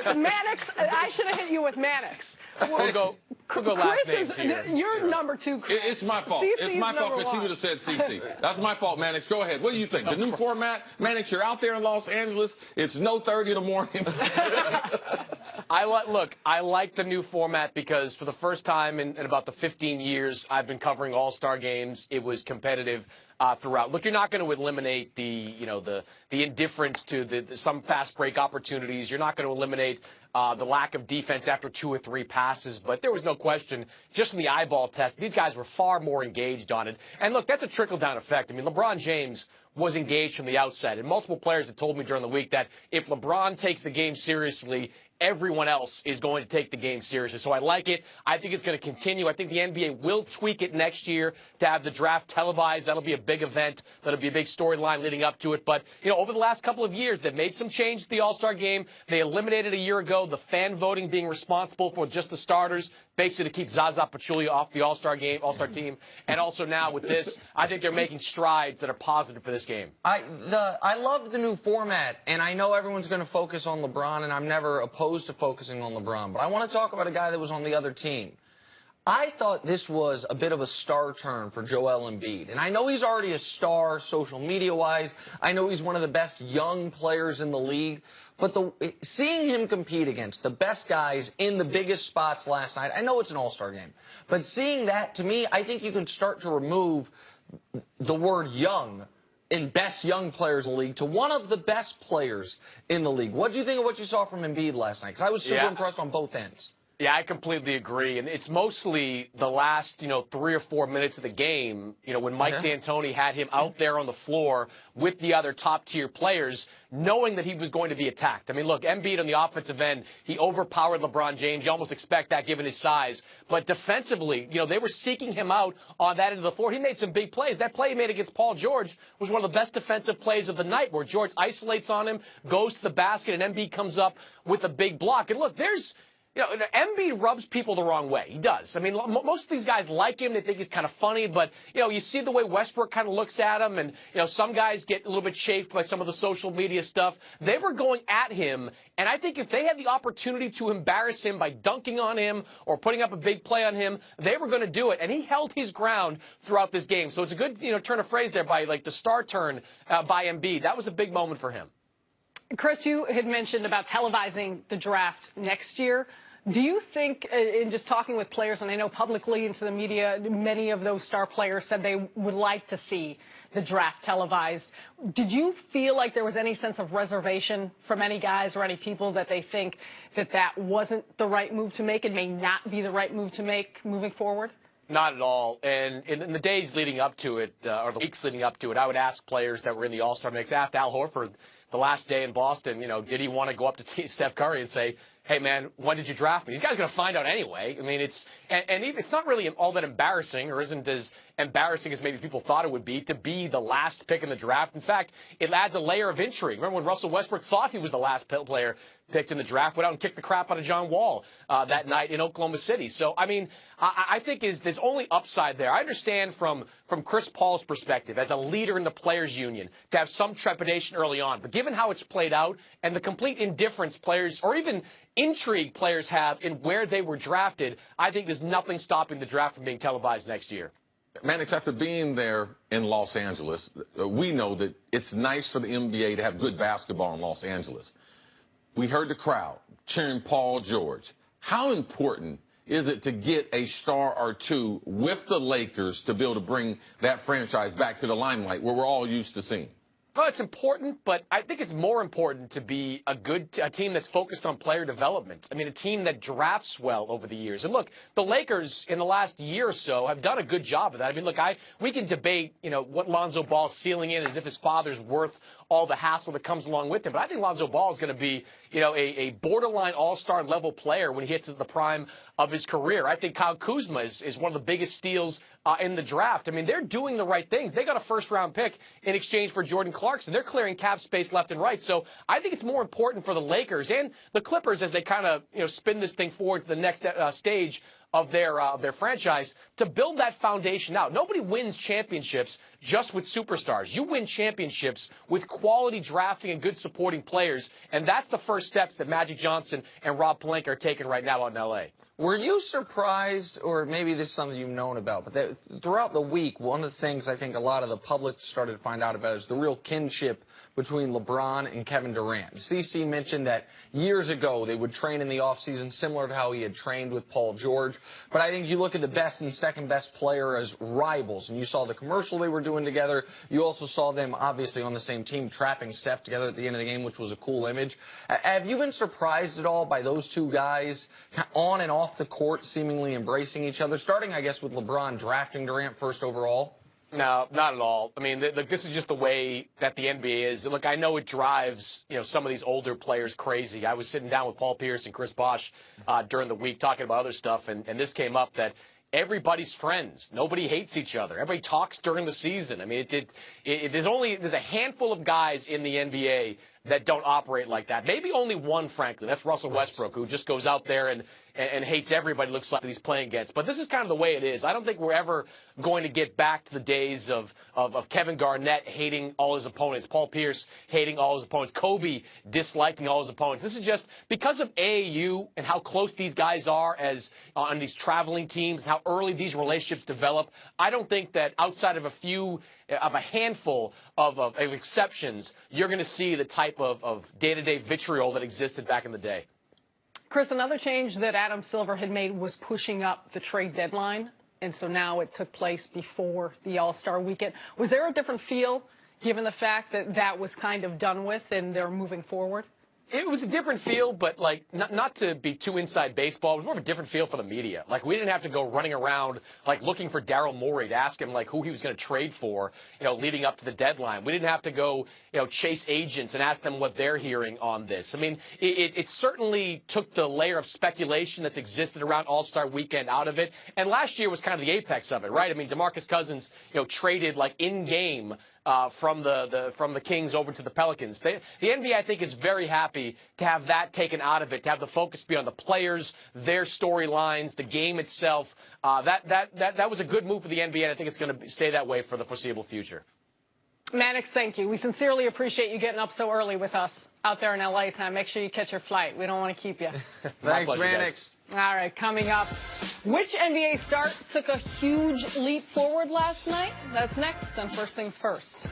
Mannix, I should have hit you with Mannix. We'll go last names here. You're number 2, Chris. It's my fault. It's my fault because she would have said CC. That's my fault, Mannix. Go ahead. What do you think? The new format? Mannix, you're out there in Los Angeles. It's no 30 in the morning. Look, I like the new format because for the first time in about the 15 years I've been covering All-Star games, it was competitive throughout. Look, you're not going to eliminate the indifference to some fast break opportunities. You're not going to eliminate the lack of defense after 2 or 3 passes, but there was no question, just from the eyeball test, these guys were far more engaged on it. And look, that's a trickle-down effect. I mean, LeBron James was engaged from the outset, and multiple players had told me during the week that if LeBron takes the game seriously, everyone else is going to take the game seriously. So I like it. I think it's going to continue. I think the NBA will tweak it next year to have the draft televised. That'll be a big event. That'll be a big storyline leading up to it. But, over the last couple of years, they've made some changes to the All-Star game. They eliminated a year ago the fan voting being responsible for just the starters, basically to keep Zaza Pachulia off the All-Star team. And also now with this, I think they're making strides that are positive for this game. I love the new format, and I know everyone's going to focus on LeBron, and I'm never opposed to focusing on LeBron, but I want to talk about a guy that was on the other team. I thought this was a bit of a star turn for Joel Embiid, and I know he's already a star social media-wise. I know he's one of the best young players in the league, but seeing him compete against the best guys in the biggest spots last night, I know it's an all-star game, but seeing that, to me, I think you can start to remove the word young in best young players in the league to one of the best players in the league. What do you think of what you saw from Embiid last night? Because I was super impressed on both ends. Yeah, I completely agree. And it's mostly the last, 3 or 4 minutes of the game, when Mike D'Antoni had him out there on the floor with the other top-tier players, knowing that he was going to be attacked. I mean, look, Embiid on the offensive end, he overpowered LeBron James. You almost expect that given his size. But defensively, they were seeking him out on that end of the floor. He made some big plays. That play he made against Paul George was one of the best defensive plays of the night, where George isolates on him, goes to the basket, and Embiid comes up with a big block. And look, Embiid rubs people the wrong way. He does. I mean, most of these guys like him. They think he's kind of funny. But, you see the way Westbrook kind of looks at him. And, some guys get a little bit chafed by some of the social media stuff. They were going at him. And I think if they had the opportunity to embarrass him by dunking on him or putting up a big play on him, they were going to do it. And he held his ground throughout this game. So it's a good, turn of phrase there by, the star turn by Embiid. That was a big moment for him. Chris, you had mentioned about televising the draft next year. Do you think, in just talking with players, and I know publicly into the media, many of those star players said they would like to see the draft televised. Did you feel like there was any sense of reservation from any guys or any people that they think that wasn't the right move to make and may not be the right move to make moving forward? Not at all. And in the days leading up to it, or the weeks leading up to it, I would ask players that were in the All-Star mix. I asked Al Horford the last day in Boston, did he want to go up to Steph Curry and say, hey, man, when did you draft me? These guys are going to find out anyway. I mean, it's not really all that embarrassing, or isn't as embarrassing as maybe people thought it would be, to be the last pick in the draft. In fact, it adds a layer of intrigue. Remember when Russell Westbrook thought he was the last player picked in the draft, went out and kicked the crap out of John Wall that night in Oklahoma City. So, I mean, I think there's only upside there. I understand from Chris Paul's perspective, as a leader in the players' union, to have some trepidation early on. But given how it's played out and the complete indifference players, or even intrigue players have in where they were drafted, I think there's nothing stopping the draft from being televised next year. Mannix, after being there in Los Angeles, we know that it's nice for the NBA to have good basketball in Los Angeles. We heard the crowd cheering Paul George. How important is it to get a star or two with the Lakers to be able to bring that franchise back to the limelight where we're all used to seeing? Well, it's important, but I think it's more important to be a team that's focused on player development. I mean, a team that drafts well over the years. And look, the Lakers in the last year or so have done a good job of that. I mean, look, we can debate, what Lonzo Ball's ceiling is, as if his father's worth all the hassle that comes along with him. But I think Lonzo Ball is going to be, a borderline all-star level player when he hits the prime of his career. I think Kyle Kuzma is one of the biggest steals in the draft. I mean, they're doing the right things. They got a first-round pick in exchange for Jordan Clarkson. They're clearing cap space left and right. So I think it's more important for the Lakers and the Clippers, as they kind of, spin this thing forward to the next stage of their franchise to build that foundation out. Nobody wins championships just with superstars. You win championships with quality drafting and good supporting players, and that's the first steps that Magic Johnson and Rob Pelinka are taking right now out in L.A. Were you surprised, or maybe this is something you've known about, but throughout the week, one of the things I think a lot of the public started to find out about is the real kinship between LeBron and Kevin Durant. CC mentioned that years ago they would train in the offseason similar to how he had trained with Paul George. But I think you look at the best and second best player as rivals, and you saw the commercial they were doing together. You also saw them obviously on the same team trapping Steph together at the end of the game, which was a cool image. Have you been surprised at all by those two guys on and off the court seemingly embracing each other, starting, I guess, with LeBron drafting Durant first overall? No, not at all. I mean, this is just the way that the NBA is. Look, I know it drives, some of these older players crazy. I was sitting down with Paul Pierce and Chris Bosh during the week talking about other stuff, and this came up that everybody's friends. Nobody hates each other. Everybody talks during the season. I mean, there's a handful of guys in the NBA that don't operate like that. Maybe only one, frankly. That's Russell Westbrook, who just goes out there and hates everybody, looks like that he's playing against. But this is kind of the way it is. I don't think we're ever going to get back to the days of Kevin Garnett hating all his opponents, Paul Pierce hating all his opponents, Kobe disliking all his opponents. This is just because of AAU and how close these guys are as on these traveling teams, and how early these relationships develop. I don't think that outside of a handful of exceptions, you're going to see the type of day-to-day vitriol that existed back in the day. Chris, another change that Adam Silver had made was pushing up the trade deadline, and so now it took place before the All-Star weekend. Was there a different feel, given the fact that that was kind of done with and they're moving forward? It was a different feel, but not to be too inside baseball, it was more of a different feel for the media. Like, we didn't have to go running around looking for Daryl Morey to ask him who he was going to trade for, leading up to the deadline. We didn't have to go, chase agents and ask them what they're hearing on this. I mean, it certainly took the layer of speculation that's existed around All-Star Weekend out of it. And last year was kind of the apex of it, right? I mean, DeMarcus Cousins, traded in game. From the Kings over to the Pelicans. The NBA, I think, is very happy to have that taken out of it, to have the focus be on the players, their storylines, the game itself. That was a good move for the NBA, and I think it's going to stay that way for the foreseeable future. Mannix, thank you. We sincerely appreciate you getting up so early with us out there in L.A. tonight. Make sure you catch your flight. We don't want to keep you. Thanks, Mannix. All right, coming up, which NBA star took a huge leap forward last night? That's next on First Things First.